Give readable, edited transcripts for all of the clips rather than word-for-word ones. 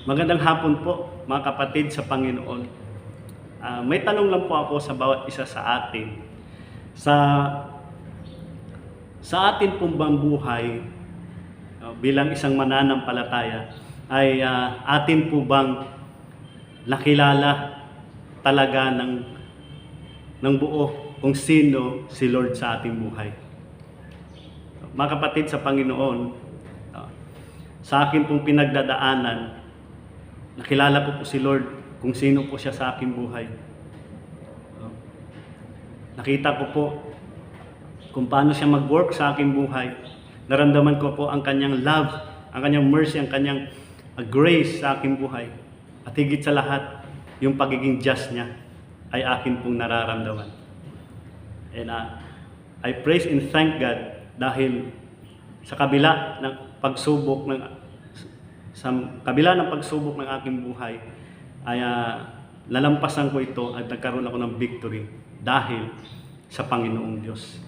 Magandang hapon po mga kapatid sa Panginoon. May tanong lang po ako sa bawat isa sa atin. Sa atin pong bang buhay bilang isang mananampalataya ay atin po bang nakilala talaga ng buo kung sino si Lord sa ating buhay? Mga kapatid sa Panginoon, sa akin pong pinagdadaanan, nakilala ko po si Lord kung sino po siya sa aking buhay. Nakita ko po kung paano siya mag-work sa aking buhay. Naramdaman ko po ang kanyang love, ang kanyang mercy, ang kanyang grace sa aking buhay. At higit sa lahat, yung pagiging just niya ay akin pong nararamdaman. And I praise and thank God dahil sa kabila ng pagsubok ng aking buhay ay nalampasan ko ito at nagkaroon ako ng victory dahil sa Panginoong Diyos.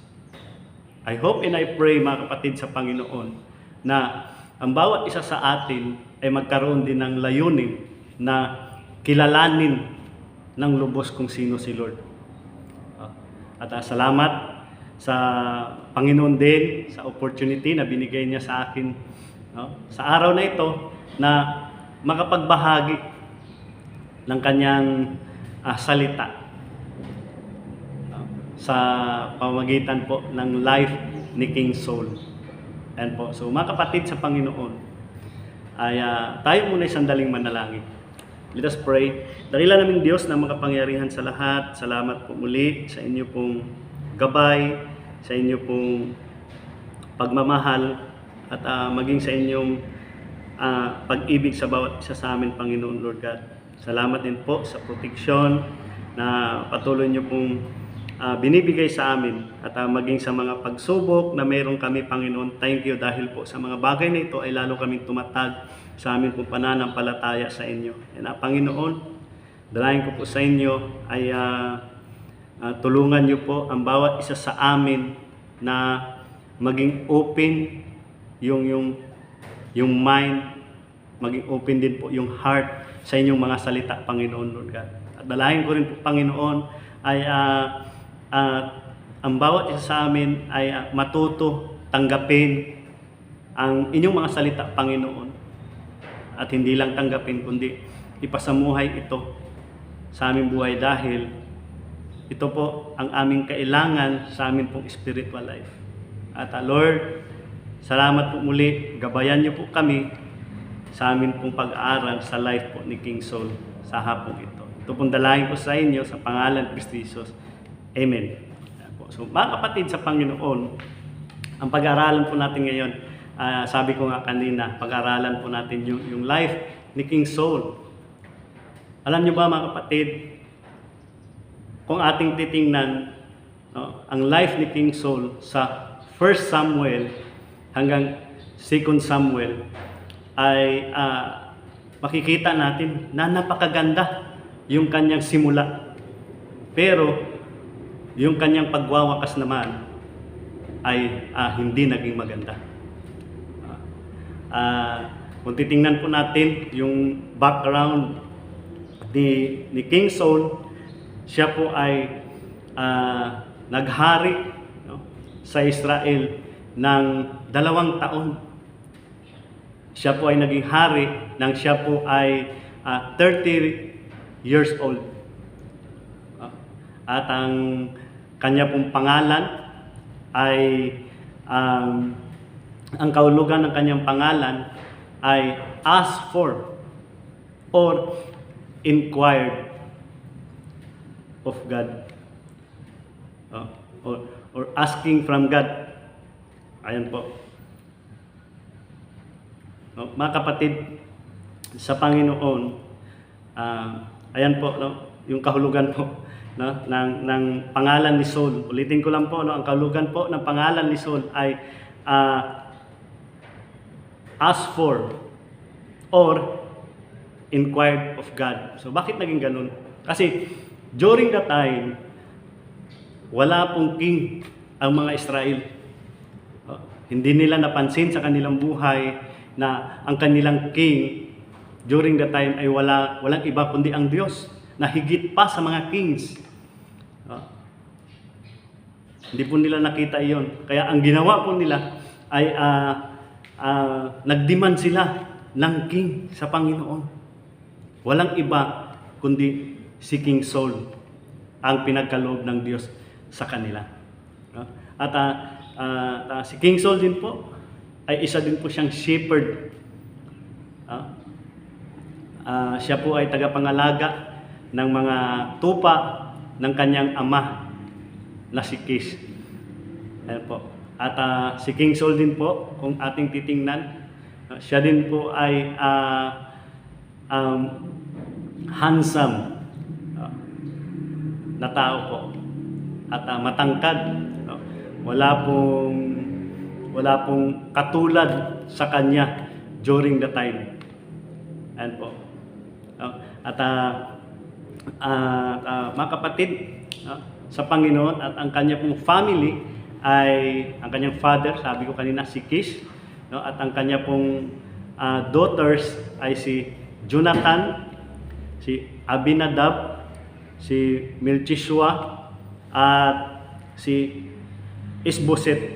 I hope and I pray mga kapatid sa Panginoon na ang bawat isa sa atin ay magkaroon din ng layunin na kilalanin ng lubos kung sino si Lord. At salamat sa Panginoon din sa opportunity na binigay niya sa akin sa araw na ito na makapagbahagi ng kanyang salita sa pamamagitan po ng life ni King Saul. And po, so mga kapatid sa Panginoon, ay tayo muna sandaling manalangin. Let us pray. Dakilan naming Diyos na makapangyarihan sa lahat, salamat po muli sa inyo pong gabay, sa inyo pong pagmamahal, at maging sa inyong pag-ibig sa bawat isa sa amin, Panginoon Lord God. Salamat din po sa proteksyon na patuloy niyo pong binibigay sa amin at maging sa mga pagsubok na meron kami, Panginoon. Thank you dahil po sa mga bagay na ito ay lalo kaming tumatag sa amin pong pananampalataya sa inyo. And Panginoon, dalayan ko po sa inyo ay tulungan niyo po ang bawat isa sa amin na maging open yung mind, maging open din po yung heart sa inyong mga salita, Panginoon Lord God. At dalayan ko rin po, Panginoon, ay ang bawat isa sa amin ay matuto tanggapin ang inyong mga salita, Panginoon. At hindi lang tanggapin, kundi ipasamuhay ito sa aming buhay dahil ito po ang aming kailangan sa aming pong spiritual life. At Lord, salamat po muli, gabayan niyo po kami sa amin pong pag-aaral sa life po ni King Saul sa hapong ito. Ito pong dalahin ko sa inyo sa pangalan ni Kristo Jesus. Amen. So mga kapatid sa Panginoon, ang pag-aaralan po natin ngayon, sabi ko nga kanina, pag-aaralan po natin yung life ni King Saul. Alam niyo ba mga kapatid, kung ating titingnan ang life ni King Saul sa 1 Samuel hanggang 2 Samuel ay makikita natin na napakaganda yung kanyang simula. Pero yung kanyang pagwawakas naman ay hindi naging maganda. Kung titingnan po natin yung background ni King Saul, siya po ay naghari sa Israel ng 2 taon. Siya po ay naging hari nang siya po ay 30 years old. At ang kanya pong pangalan ay ang kahulugan ng kanyang pangalan ay ask for or inquired of God. Or asking from God. Ayan po. Mga kapatid sa Panginoon, ayan po yung kahulugan po ng pangalan ni Saul. Ulitin ko lang po, ang kahulugan po ng pangalan ni Saul ay ask for or inquired of God. So bakit naging ganun? Kasi during that time, wala pong king ang mga Israel. Hindi nila napansin sa kanilang buhay na ang kanilang king during the time ay walang iba kundi ang Diyos na higit pa sa mga kings. Hindi po nila nakita iyon. Kaya ang ginawa po nila ay nagdemand sila ng king sa Panginoon. Walang iba kundi si King Saul ang pinagkaloob ng Diyos sa kanila. At si King Saul din po ay isa din po siyang shepherd. Siya po ay tagapangalaga ng mga tupa ng kanyang ama na si Kish. Ayan po. At si King Saul din po, kung ating titingnan, siya din po ay handsome na tao po. At matangkad. Wala pong katulad sa kanya during the time. Ayan po. At mga kapatid, sa Panginoon at ang kanya pong family ay ang kanyang father, sabi ko kanina, si Kish, at ang kanya pong daughters ay si Jonathan, si Abinadab, si Melchishua, at si Isboset.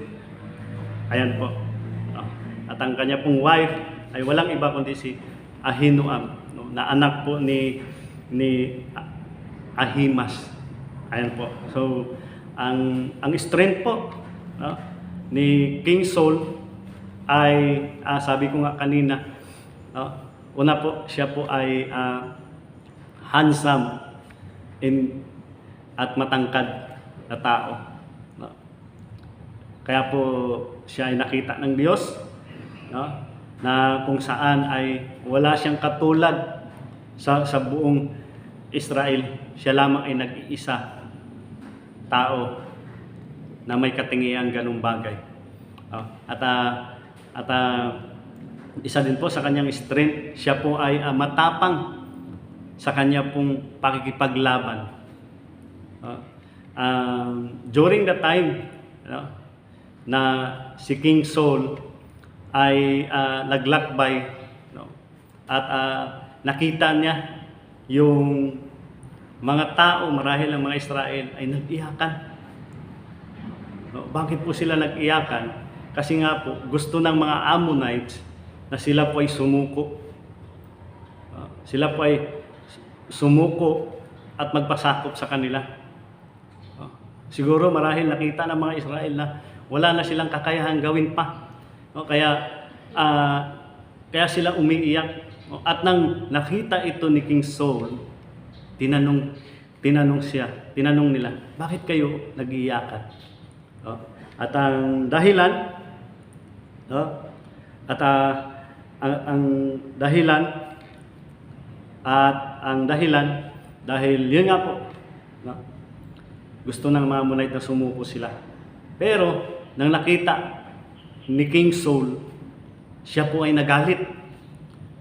Ayan po. At ang kanya pong wife ay walang iba kundi si Ahinoam, na anak po ni Ahimas. Ayan po. So, ang strength po ni King Saul ay, sabi ko nga kanina, una po, siya po ay handsome at matangkad na tao. Kaya po siya ay nakita ng Diyos, na kung saan ay wala siyang katulad sa buong Israel. Siya lamang ay nag-iisa tao na may katingiang ganung bagay. At isa din po sa kanyang strength, siya po ay matapang sa kanya pong pakikipaglaban. During the time na si King Saul ay naglakbay, at nakita niya yung mga tao, marahil ang mga Israel, ay nag-iyakan. Bakit po sila nag-iyakan? Kasi nga po, gusto ng mga Ammonites na sila po ay sumuko. Sila po ay sumuko at magpasakop sa kanila. Siguro marahil nakita ng mga Israel na wala na silang kakayahan gawin pa. Kaya sila umiiyak. At nang nakita ito ni King Saul, tinanong nila, bakit kayo nag-iiyakan? At ang dahilan, dahil yun nga po, gusto ng mga Ammonite na sumuko sila. Pero nang nakita ni King Saul, siya po ay nagalit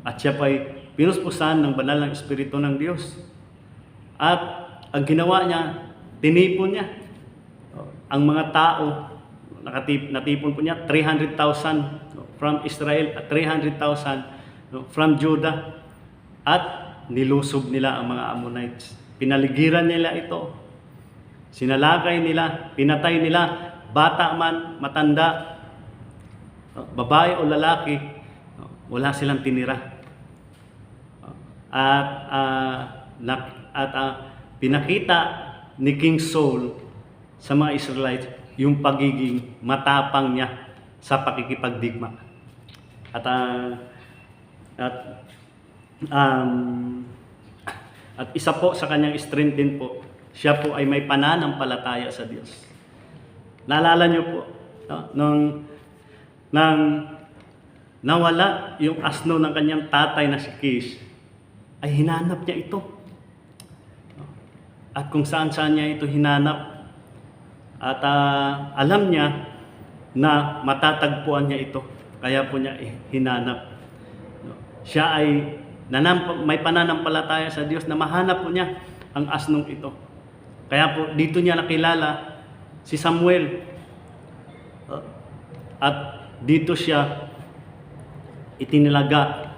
at siya po ay pinuspusan ng banal ng Espiritu ng Diyos. At ang ginawa niya, tinipon niya ang mga tao, natipon po niya 300,000 from Israel at 300,000 from Judah, at nilusob nila ang mga Ammonites. Pinaligiran nila ito, sinalakay nila, pinatay nila, bata man, matanda, babae o lalaki, wala silang tinira. At pinakita ni King Saul sa mga Israelites yung pagiging matapang niya sa pakikipagdigma. At isa po sa kanyang strength din po, siya po ay may pananampalataya sa Diyos. Naalala niyo po, nang nawala yung asno ng kanyang tatay na si Kish, ay hinanap niya ito. At kung saan-saan niya ito hinanap. At alam niya na matatagpuan niya ito. Kaya po niya hinanap. Siya ay may pananampalataya sa Diyos na mahanap po niya ang asnong ito. Kaya po dito niya nakilala si Samuel. At dito siya itinilaga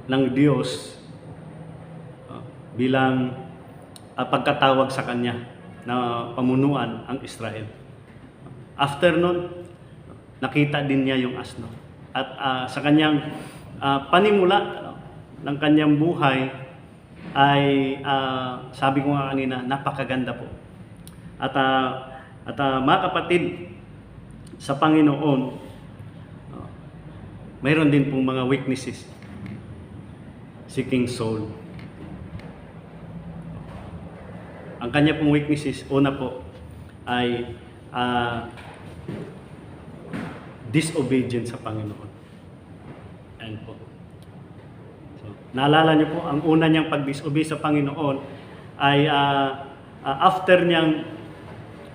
ng Diyos bilang pagkatawag sa kanya na pamunuan ang Israel. After nun, nakita din niya yung asno. At sa kanyang panimula ng kanyang buhay ay sabi ko nga kanina, napakaganda po. At mga kapatid, sa Panginoon, mayroon din pong mga weaknesses si King Saul. Ang kanya pong weaknesses, una po ay disobedient sa Panginoon. Ayan po. So, naalala niyo po, ang una niyang pag-disobey sa Panginoon ay after niyang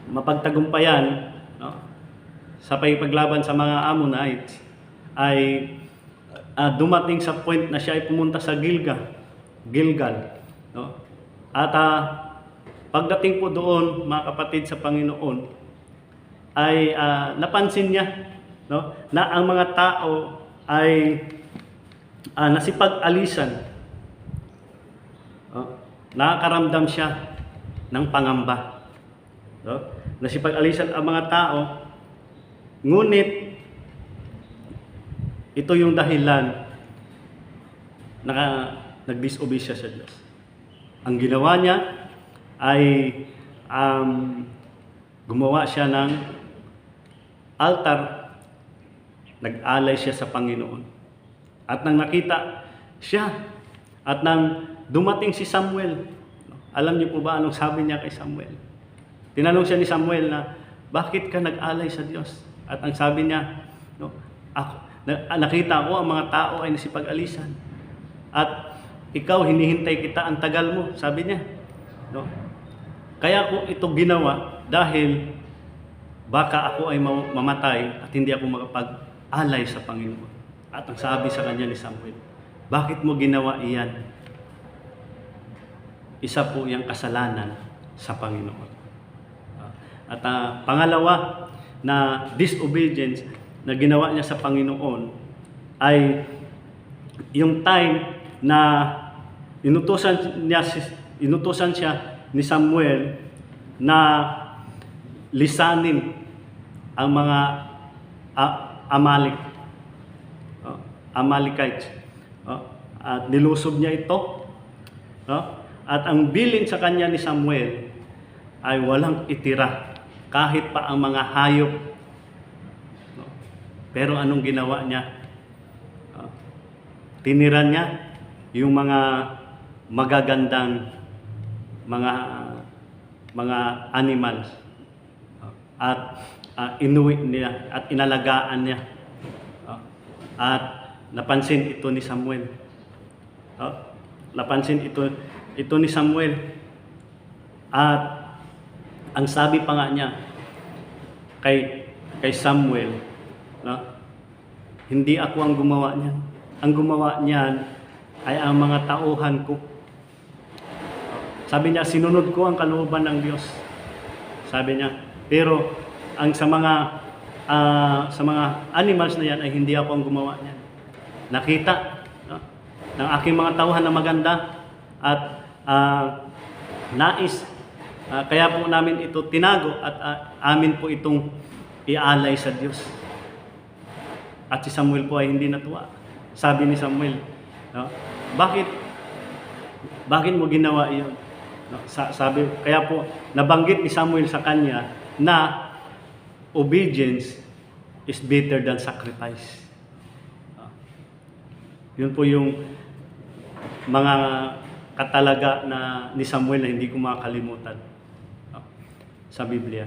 mapagtagumpayan, no, sa paglaban sa mga Ammonites, ay dumating sa point na siya ay pumunta sa Gilgal. No? At pagdating po doon, mga kapatid sa Panginoon, ay napansin niya, no, na ang mga tao ay nasipag-alisan. Nakakaramdam siya ng pangamba. No? Nasipag-alisan ang mga tao, ngunit ito yung dahilan na nag-disobey siya sa Diyos. Ang ginawa niya ay gumawa siya ng altar, nag-alay siya sa Panginoon. At nang nakita siya, at nang dumating si Samuel, alam niyo po ba anong sabi niya kay Samuel? Tinanong siya ni Samuel na, bakit ka nag-alay sa Diyos? At ang sabi niya, no, nakita ko ang mga tao ay nasipag-alisan. At ikaw, hinihintay kita, ang tagal mo, sabi niya. No? Kaya ko ito ginawa dahil baka ako ay mamatay at hindi ako makapag-alay sa Panginoon. At ang sabi sa kanya ni Samuel, bakit mo ginawa iyan? Isa po yung kasalanan sa Panginoon. At pangalawa na disobedience na ginawa niya sa Panginoon ay yung time na inutusan siya ni Samuel na lisanin ang mga Amalekites. At nilusob niya ito. At ang bilin sa kanya ni Samuel ay walang itira, kahit pa ang mga hayop. Pero anong ginawa niya? Tinira niya yung mga magagandang mga animals. At inuwi niya at inalagaan niya. At napansin ito ni Samuel. Napansin ito ni Samuel. At ang sabi pa nga niya kay Samuel, no? Hindi ako ang gumawa niyan. Ang gumawa niyan ay ang mga tauhan ko. Sabi niya, sinunod ko ang kalooban ng Diyos. Sabi niya, pero ang sa mga animals na yan ay hindi ako ang gumawa niyan. Nakita, no, ng aking mga tauhan na maganda at nais. Kaya po namin ito tinago at amin po itong ialay sa Diyos. At si Samuel po ay hindi natuwa. Sabi ni Samuel, no, bakit mo ginawa iyon? No, sabi, kaya po nabanggit ni Samuel sa kanya na obedience is better than sacrifice. Yun po yung mga katalaga na ni Samuel na hindi ko makakalimutan sa Biblia.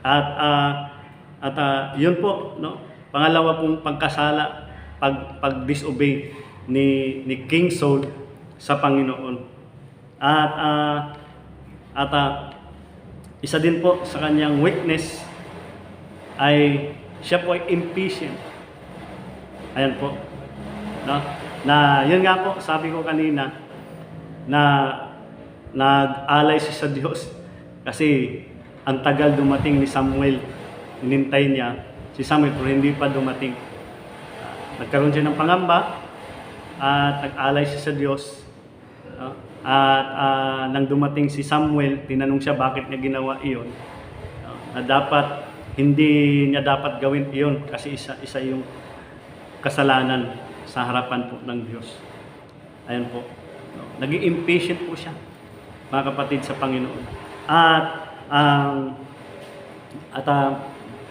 At yun po, no, pangalawa pong pagkasala, pag-disobey ni King Saul sa Panginoon. At isa din po sa kanyang weakness ay siya po ay impatient. Ayan po. No? Na yun nga po, sabi ko kanina, na nag-alay siya sa Diyos kasi ang tagal dumating ni Samuel. Inintay niya si Samuel pero hindi pa dumating. Nagkaroon siya ng pangamba at nag-alay siya sa Diyos. At nang dumating si Samuel, tinanong siya bakit niya ginawa iyon. Na dapat, hindi niya dapat gawin iyon kasi isa yung kasalanan sa harapan po ng Diyos. Ayan po. Naging impatient po siya, mga kapatid sa Panginoon. At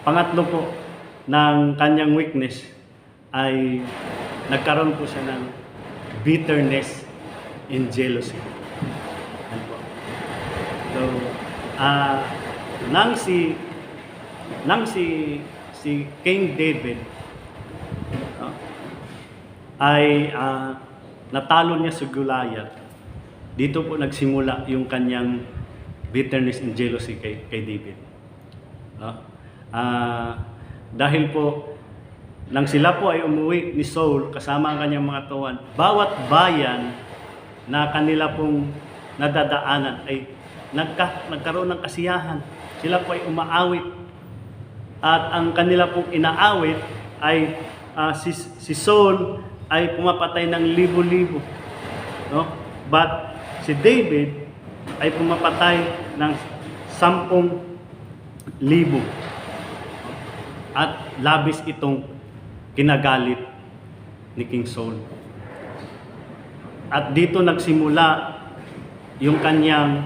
pangatlo po ng kanyang weakness ay nagkaroon po siya ng bitterness and jealousy. Ayan po. So, nang si King David ay natalo niya si Goliath, dito po nagsimula yung kanyang bitterness and jealousy kay David. Dahil po nang sila po ay umuwi ni Saul kasama ang kanyang mga tuwan, bawat bayan na kanila pong nadadaanan ay nagkaroon ng kasiyahan. Sila po ay umaawit. At ang kanila pong inaawit ay si Saul ay pumapatay ng libo-libo. No? But si David ay pumapatay ng 10,000. At labis itong kinagalit ni King Saul. At dito nagsimula yung kanyang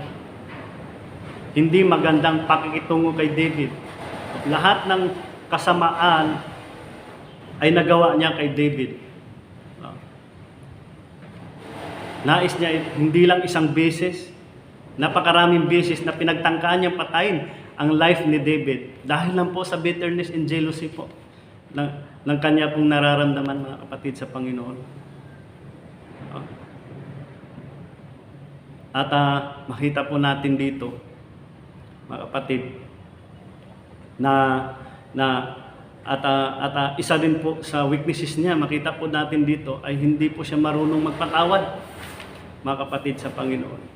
hindi magandang pakikitungo kay David. Lahat ng kasamaan ay nagawa niya kay David. Nais niya hindi lang isang beses, napakaraming beses na pinagtangkaan niyang patayin ang life ni David dahil lang po sa bitterness and jealousy po ng kanya pong nararamdaman, mga kapatid sa Panginoon. At makita po natin dito, mga kapatid, at isa din po sa weaknesses niya, makita po natin dito ay hindi po siya marunong magpatawad, mga kapatid sa Panginoon.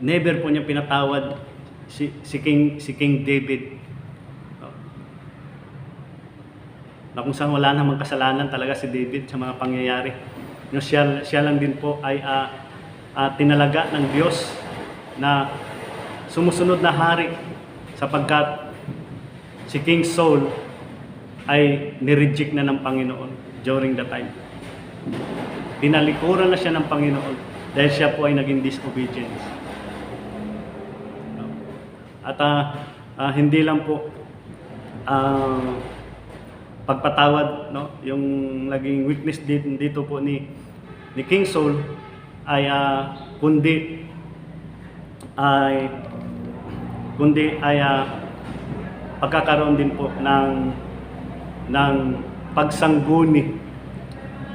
Never po niya pinatawad si King David. Na kung saan wala namang kasalanan talaga si David sa mga pangyayari. Siya lang din po ay tinalaga ng Diyos na sumusunod na hari, sapagkat si King Saul ay nireject na ng Panginoon during the time. Tinalikuran na siya ng Panginoon dahil siya po ay naging disobedience. At hindi lang po pagpatawad, no, yung naging weakness dito po ni King Saul ay kundi pagkakaroon din po ng pagsangguni,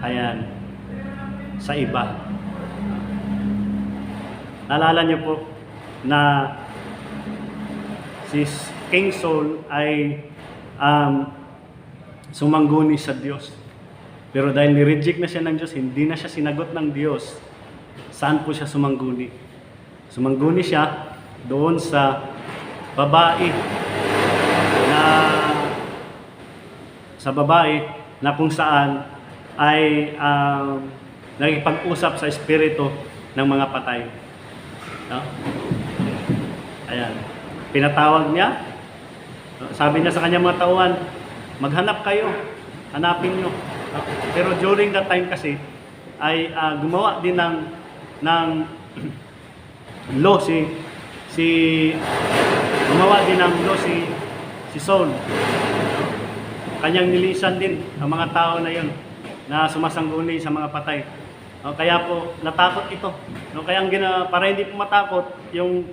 ayan, sa iba. Naalala niyo po na si King Saul ay sumangguni sa Diyos. Pero dahil ni-reject na siya ng Diyos, hindi na siya sinagot ng Diyos. Saan po siya sumangguni? Sumangguni siya doon sa babae na kung saan ay nagipag-usap sa espiritu ng mga patay. No? Ayan. Pinatawag niya. Sabi niya sa kanyang mga tauhan, maghanap kayo, hanapin nyo. Pero during that time kasi, ay gumawa din ng law gumawa din ng law si Saul. Kanyang nilisan din ang mga tao na yun na sumasangguni sa mga patay. Kaya po natakot ito. Kaya para hindi po matakot yung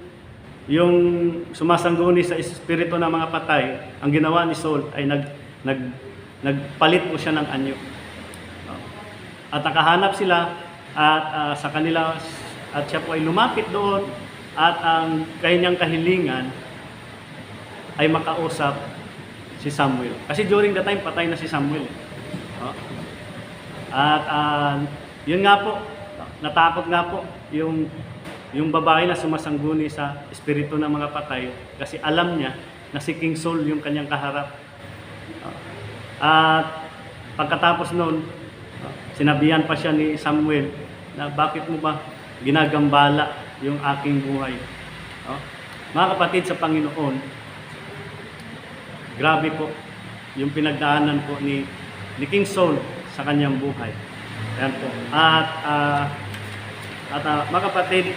sumasangguni sa espiritu ng mga patay, ang ginawa ni Saul ay nagpalit po siya ng anyo. At nakahanap sila at sa kanila, at siya po ay lumapit doon, at ang kanyang kahilingan ay makausap si Samuel. Kasi during the time, patay na si Samuel. At yun nga po, natakot nga po yung babae na sumasangguni sa espiritu ng mga patay, kasi alam niya na si King Saul yung kanyang kaharap. At pagkatapos noon, sinabihan pa siya ni Samuel na bakit mo ba ginagambala yung aking buhay? Mga kapatid sa Panginoon, grabe po yung pinagdaanan po ni King Saul sa kanyang buhay. Ayan po. At mga kapatid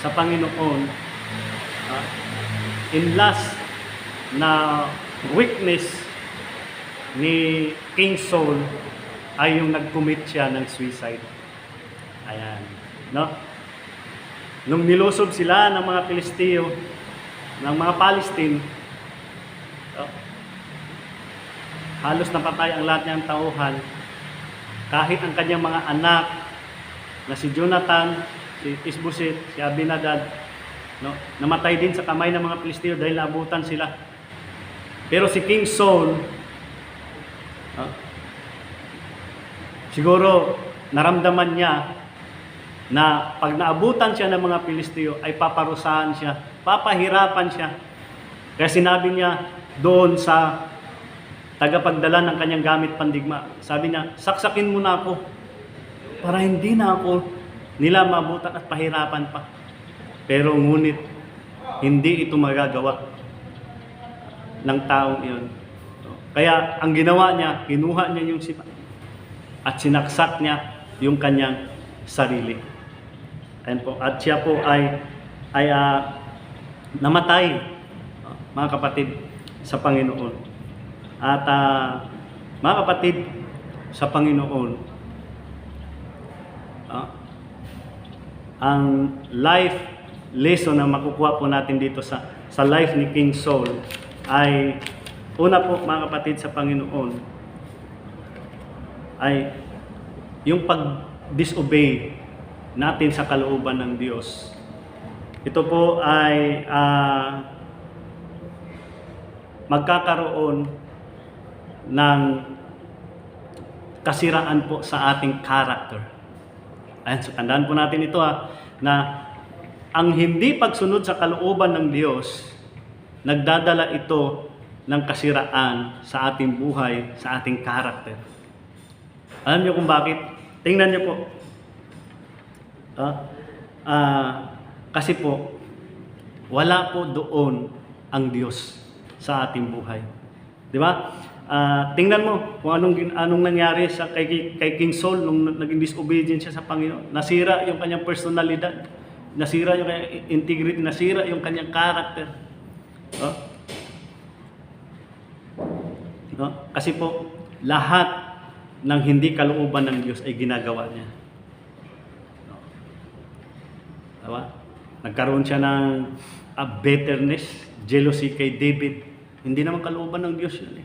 sa Panginoon, in last na weakness ni King Saul ay yung nag-commit siya ng suicide. Ayan. No? Nung nilusob sila ng mga Pilisteo, ng mga Palestine, halos napatay ang lahat niyang tauhan. Kahit ang kanyang mga anak na si Jonathan, si Isboset, si Abinadab, no, namatay din sa kamay ng mga Pilisteo dahil naabutan sila. Pero si King Saul, siguro naramdaman niya na pag naabutan siya ng mga Pilisteo ay paparusahan siya, papahirapan siya. Kaya sinabi niya doon sa tagapagdala ng kanyang gamit pandigma, sabi niya, saksakin mo na ako para hindi na ako nila mabutan at pahirapan pa. Pero ngunit, hindi ito magagawa ng taong iyon. Kaya ang ginawa niya, kinuha niya yung sipa at sinaksak niya yung kanyang sarili. Ayan po. At siya po ay namatay, mga kapatid, sa Panginoon. At mga kapatid sa Panginoon, ang life lesson na makukuha po natin dito sa life ni King Saul ay, una po mga kapatid sa Panginoon, ay yung pag-disobey natin sa kalooban ng Diyos. Ito po ay magkakaroon ng kasiraan po sa ating character. Ayan, so tandaan po natin ito na ang hindi pagsunod sa kalooban ng Diyos, nagdadala ito ng kasiraan sa ating buhay, sa ating character. Alam niyo kung bakit? Tingnan niyo po. Kasi po, wala po doon ang Diyos sa ating buhay. Di ba? Tingnan mo kung anong nangyari sa kay King Saul nung naging disobedient siya sa Panginoon. Nasira yung kanyang personalidad, nasira yung kanyang integrity, nasira yung kanyang character. Kasi po lahat ng hindi kalooban ng Diyos ay ginagawa niya. Diba? Nagkaroon siya ng bitterness, jealousy kay David. Hindi naman kalooban ng Diyos yun.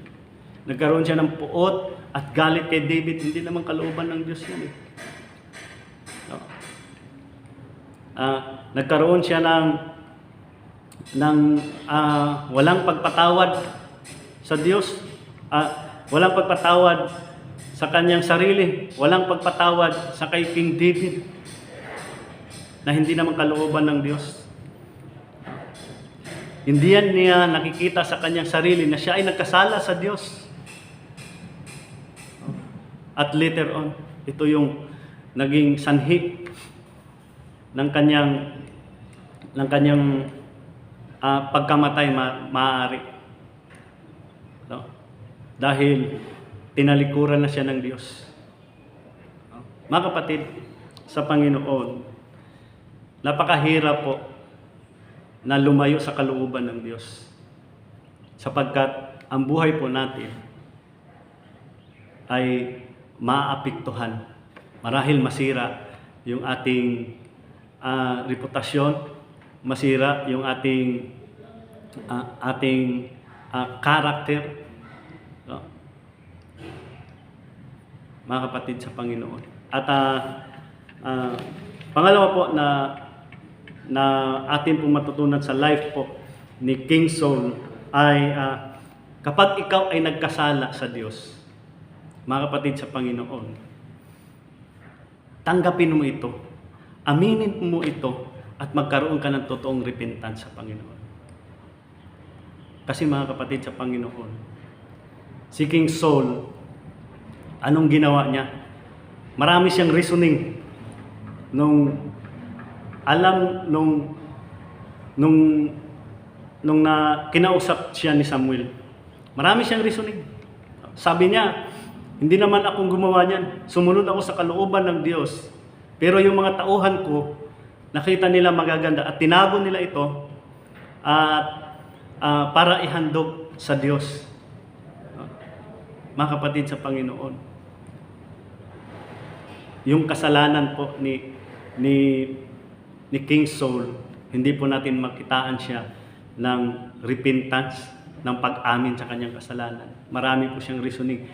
Nagkaroon siya ng puot at galit kay David. Hindi naman kalooban ng Diyos yun. Nagkaroon siya ng walang pagpatawad sa Diyos. Walang pagpatawad sa kanyang sarili. Walang pagpatawad sa kay King David na hindi naman kalooban ng Diyos. Hindi yan niya nakikita sa kanyang sarili na siya ay nagkasala sa Diyos. At later on, ito yung naging sanhi ng kanyang pagkamatay maaari. No? Dahil tinalikuran na siya ng Diyos. Mga kapatid, sa Panginoon, napakahirap po na lumayo sa kalooban ng Diyos. Sapagkat ang buhay po natin ay maapektuhan. Marahil masira yung ating reputasyon, masira yung ating character. No? Mga kapatid sa Panginoon. At pangalawa po na atin pong matutunan sa life po ni King Saul ay kapag ikaw ay nagkasala sa Diyos, mga kapatid sa Panginoon, tanggapin mo ito, aminin mo ito, at magkaroon ka ng totoong repentance sa Panginoon. Kasi mga kapatid sa Panginoon, si King Saul, anong ginawa niya? Marami siyang reasoning nung alam nung na kinausap siya ni Samuel. Marami siyang reasoning. Sabi niya, hindi naman akong gumawa niyan. Sumunod ako sa kalooban ng Diyos. Pero yung mga tauhan ko, nakita nila magaganda at tinago nila ito at para ihandog sa Diyos. Mga kapatid sa Panginoon, yung kasalanan po ni King Saul, hindi po natin makitaan siya ng repentance, ng pag-amin sa kanyang kasalanan. Marami po siyang reasoning.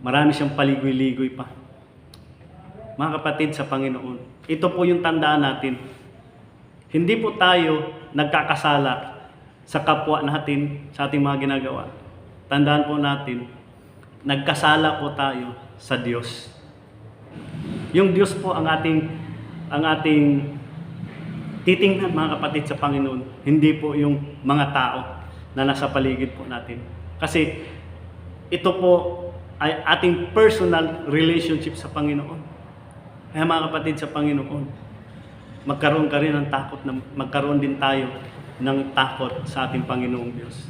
Marami siyang paligoy-ligoy pa. Mga kapatid sa Panginoon, ito po yung tandaan natin. Hindi po tayo nagkakasala sa kapwa natin, sa ating mga ginagawa. Tandaan po natin, nagkasala po tayo sa Diyos. Yung Diyos po ang ating titingnan, mga kapatid sa Panginoon, hindi po yung mga tao na nasa paligid po natin. Kasi ito po ay ating personal relationship sa Panginoon. Kaya mga kapatid sa Panginoon, magkaroon ka rin ng takot, na magkaroon din tayo ng takot sa ating Panginoong Diyos.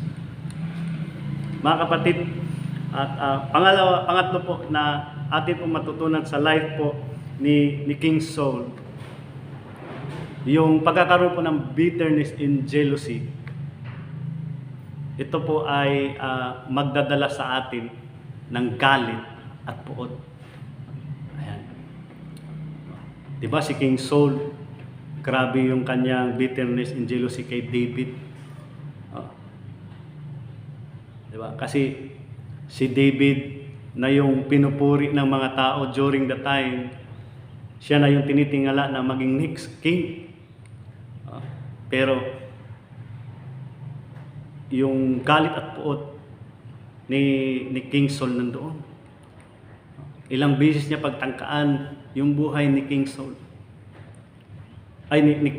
Mga kapatid, at pangatlo po na atin po matutunan sa life po ni King Saul, yung pagkakaroon po ng bitterness and jealousy. Ito po ay magdadala sa atin ng galit at puot. Ayan. Diba si King Saul, grabe yung kanyang bitterness and jealousy kay David. Diba? Kasi si David na yung pinupuri ng mga tao during the time, siya na yung tinitingala na maging next king. Pero yung galit at puot ni King Saul nandoon. Ilang beses niya pagtangkaan yung buhay ni King Saul. Ay, ni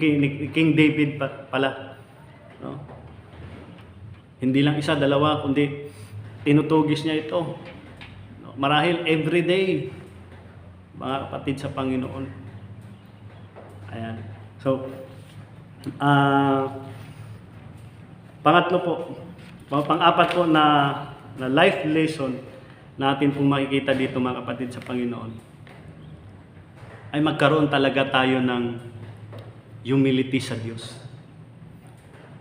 King David pala. No? Hindi lang isa, dalawa, kundi tinutugis niya ito. No? Marahil everyday, mga kapatid sa Panginoon. Ayan. So, pangatlo po, pang-apat po na life lesson natin pong makikita dito, mga kapatid sa Panginoon, ay magkaroon talaga tayo ng humility sa Diyos.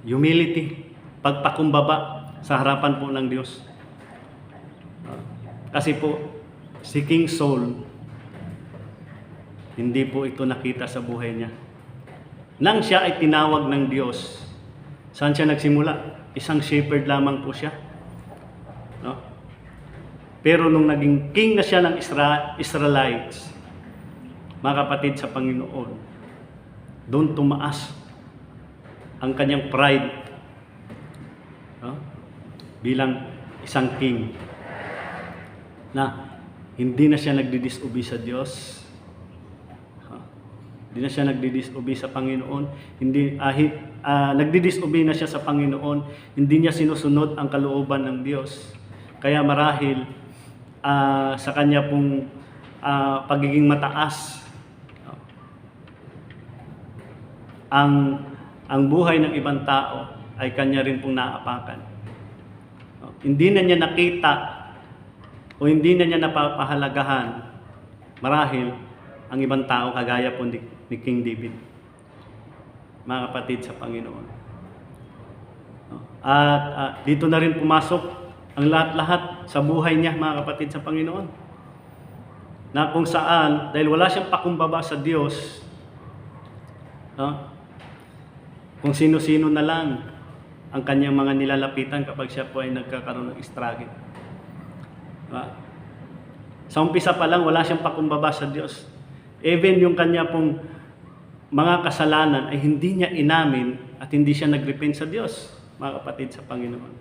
Humility, pagpakumbaba sa harapan po ng Diyos. Kasi po, si King Saul, hindi po ito nakita sa buhay niya. Nang siya ay tinawag ng Diyos, saan siya nagsimula? Isang shepherd lamang po siya. No? Pero nung naging king na siya ng Israelites, mga kapatid sa Panginoon, doon tumaas ang kanyang pride, no? Bilang isang king, na hindi na siya nagdi-disobey sa Diyos. Hindi na siya nagdi-disobey sa Panginoon. Nagdi-disobey na siya sa Panginoon. Hindi niya sinusunod ang kalooban ng Diyos. Kaya marahil sa kanya pong pagiging mataas, ang buhay ng ibang tao ay kanya rin pong naapakan. Hindi na niya nakita o hindi na niya napapahalagahan marahil ang ibang tao kagaya po ni King David, mga kapatid sa Panginoon. At dito na rin pumasok ang lahat-lahat sa buhay niya, mga kapatid sa Panginoon, na kung saan, dahil wala siyang pakumbaba sa Diyos, kung sino-sino na lang ang kanyang mga nilalapitan kapag siya po ay nagkakaroon ng struggle. Sa umpisa pa lang, wala siyang pakumbaba sa Diyos. Even yung kanya pong mga kasalanan ay hindi niya inamin at hindi siya nagrepent sa Diyos, mga kapatid sa Panginoon.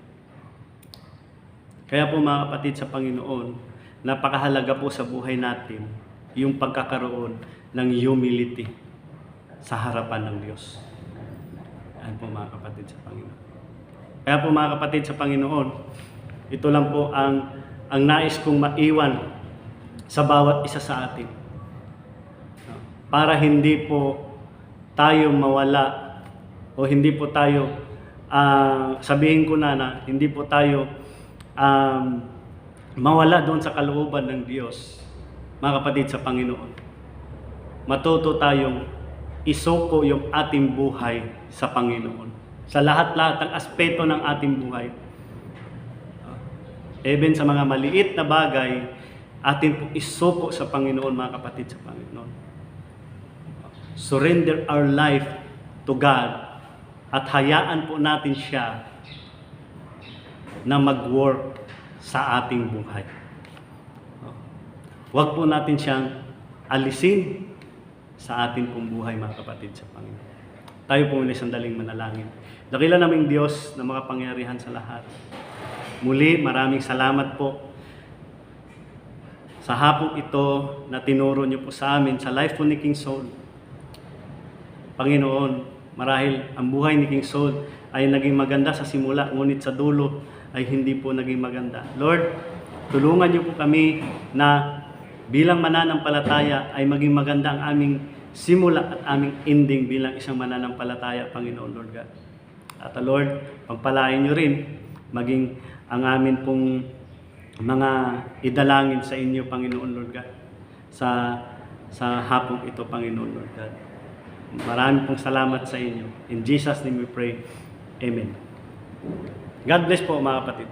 Kaya po, mga kapatid sa Panginoon, napakahalaga po sa buhay natin yung pagkakaroon ng humility sa harapan ng Diyos. Yan po, mga kapatid sa Panginoon. Kaya po, mga kapatid sa Panginoon, ito lang po ang ang nais kong maiwan sa bawat isa sa atin. Para hindi po tayo mawala o hindi po tayo, sabihin ko na hindi po tayo mawala doon sa kalooban ng Diyos, mga kapatid sa Panginoon. Matuto tayong isuko yung ating buhay sa Panginoon. Sa lahat-lahat ng aspeto ng ating buhay. Even sa mga maliit na bagay, atin po isuko sa Panginoon, mga kapatid sa Panginoon. Surrender our life to God at hayaan po natin siya na mag-work sa ating buhay. Huwag po natin siyang alisin sa ating pong buhay, mga kapatid sa Panginoon. Tayo po muli sandaling manalangin. Dakila naming Diyos na makapangyarihan sa lahat. Muli, maraming salamat po sa hapong ito na tinuro niyo po sa amin sa life po ni King Saul. Panginoon, marahil ang buhay ni King Saul ay naging maganda sa simula, ngunit sa dulo ay hindi po naging maganda. Lord, tulungan niyo po kami na bilang mananampalataya ay maging maganda ang aming simula at aming ending bilang isang mananampalataya, Panginoon, Lord God. At Lord, pagpalain niyo rin maging ang amin pong mga idalangin sa inyo, Panginoon, Lord God, sa hapong ito, Panginoon, Lord God. Maraming pong salamat sa inyo. In Jesus' name we pray. Amen. God bless po, mga kapatid.